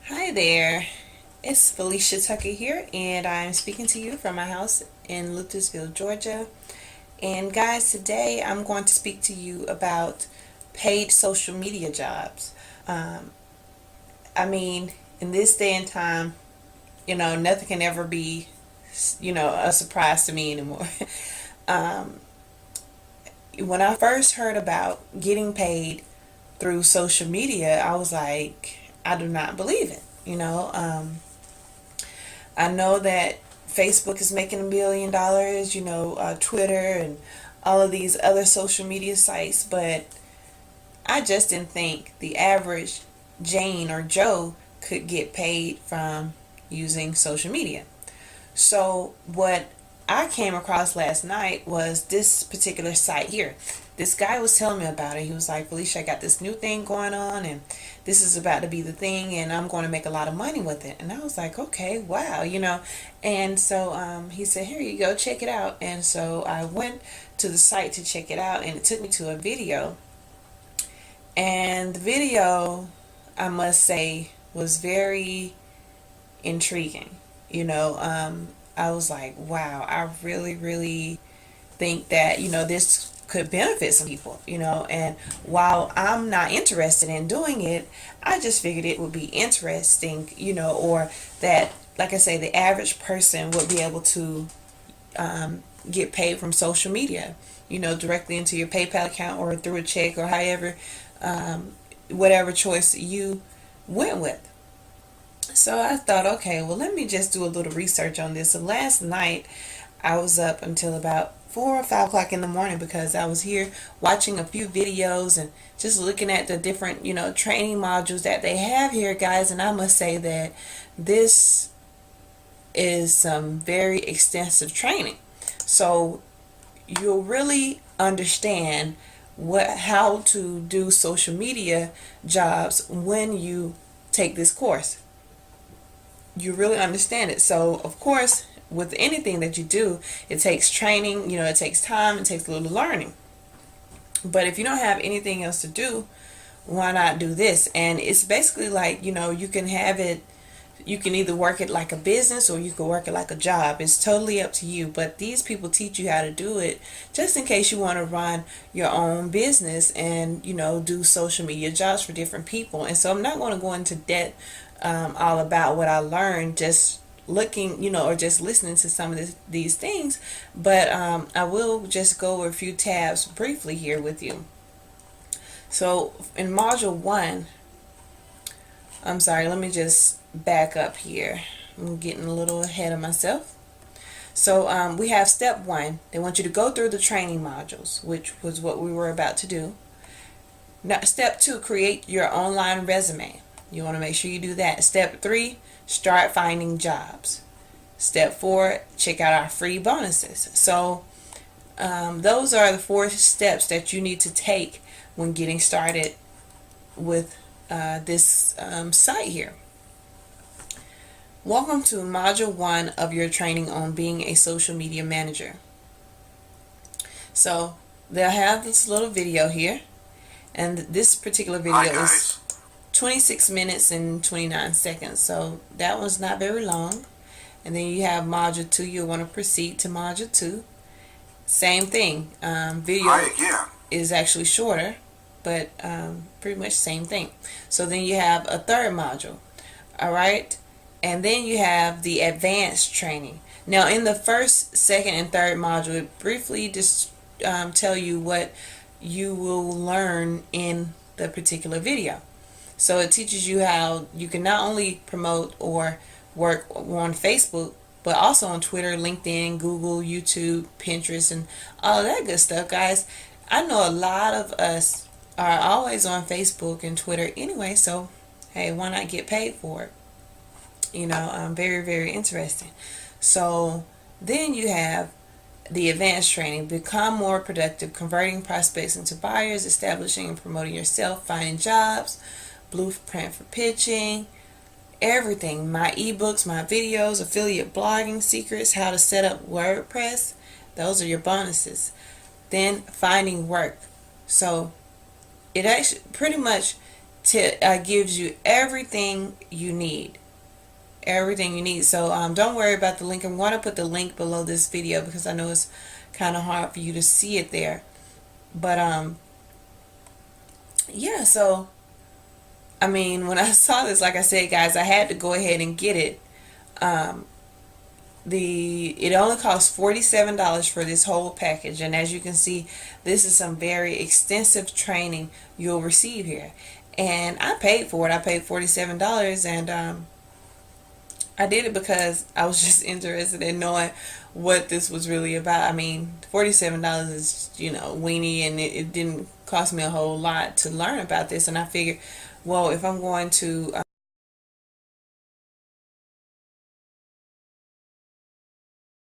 Hi there, it's Felicia Tucker here, and I'm speaking to you from my house in Luthersville, Georgia. And guys, today I'm going to speak to you about paid social media jobs. Um, I mean, in this day and time, nothing can ever be, a surprise to me anymore. um, when I first heard about getting paid through social media, I was like, I do not believe it. I know that Facebook is making $1 billion, Twitter and all of these other social media sites, but I just didn't think the average Jane or Joe could get paid from using social media. So, what I came across last night was this particular site here. This guy was telling me about it. He was like, Felicia, I got this new thing going on, and this is about to be the thing, and I'm going to make a lot of money with it. And I was like, okay, wow. And so he said, here you go, check it out. And so I went to the site to check it out, and it took me to a video. And the video, I must say, was very intriguing. I was like, wow, I really, really think that, this could benefit some people, and while I'm not interested in doing it, I just figured it would be interesting, or that, like I say, the average person would be able to get paid from social media, directly into your PayPal account or through a check or however, um, whatever choice you went with. So I thought, okay, well, let me just do a little research on this. So last night, I was up until about 4 or 5 o'clock in the morning because I was here watching a few videos and just looking at the different, training modules that they have here, guys. And I must say that this is some very extensive training. So you'll really understand how to do social media jobs when you take this course. You really understand it. So, of course, with anything that you do, it takes training, it takes time, it takes a little learning. But if you don't have anything else to do, why not do this? And it's basically like, you can have it, you can either work it like a business or you can work it like a job. It's totally up to you. But these people teach you how to do it just in case you want to run your own business and, do social media jobs for different people. And so I'm not going to go into depth all about what I learned just looking, or just listening to some of these things. But I will just go over a few tabs briefly here with you. So in module one, I'm sorry, let me just back up here. I'm getting a little ahead of myself. So we have step one. They want you to go through the training modules, which was what we were about to do. Now, step two, create your online resume. You want to make sure you do that. Step three, start finding jobs. Step four, check out our free bonuses. So those are the 4 steps that you need to take when getting started with this site here. Welcome to Module 1 of your training on being a social media manager. So they'll have this little video here, and this particular video is 26 minutes and 29 seconds, so that one's not very long. And then you have Module 2, you'll want to proceed to Module 2. Same thing, video is actually shorter, but pretty much same thing. So then you have a third module, alright? And then you have the advanced training. Now in the first, second, and third module, it briefly just tell you what you will learn in the particular video. So it teaches you how you can not only promote or work on Facebook, but also on Twitter, LinkedIn, Google, YouTube, Pinterest, and all of that good stuff, guys. I know a lot of us are always on Facebook and Twitter anyway, so hey, why not get paid for it? Very, very interesting. So then you have the advanced training, become more productive, converting prospects into buyers, establishing and promoting yourself, finding jobs, blueprint for pitching, everything, my ebooks, my videos, affiliate blogging secrets, how to set up WordPress. Those are your bonuses. Then finding work. So it actually pretty much gives you everything you need. So don't worry about the link. I'm going to put the link below this video because I know it's kind of hard for you to see it there. But yeah, so I mean, when I saw this, like I said, guys, I had to go ahead and get it. um, it only costs $47 for this whole package, and as you can see, this is some very extensive training you'll receive here, and I paid for it. I paid $47, and I did it because I was just interested in knowing what this was really about. I mean, $47 is, weenie, and it didn't cost me a whole lot to learn about this, and I figured, well, if I'm going to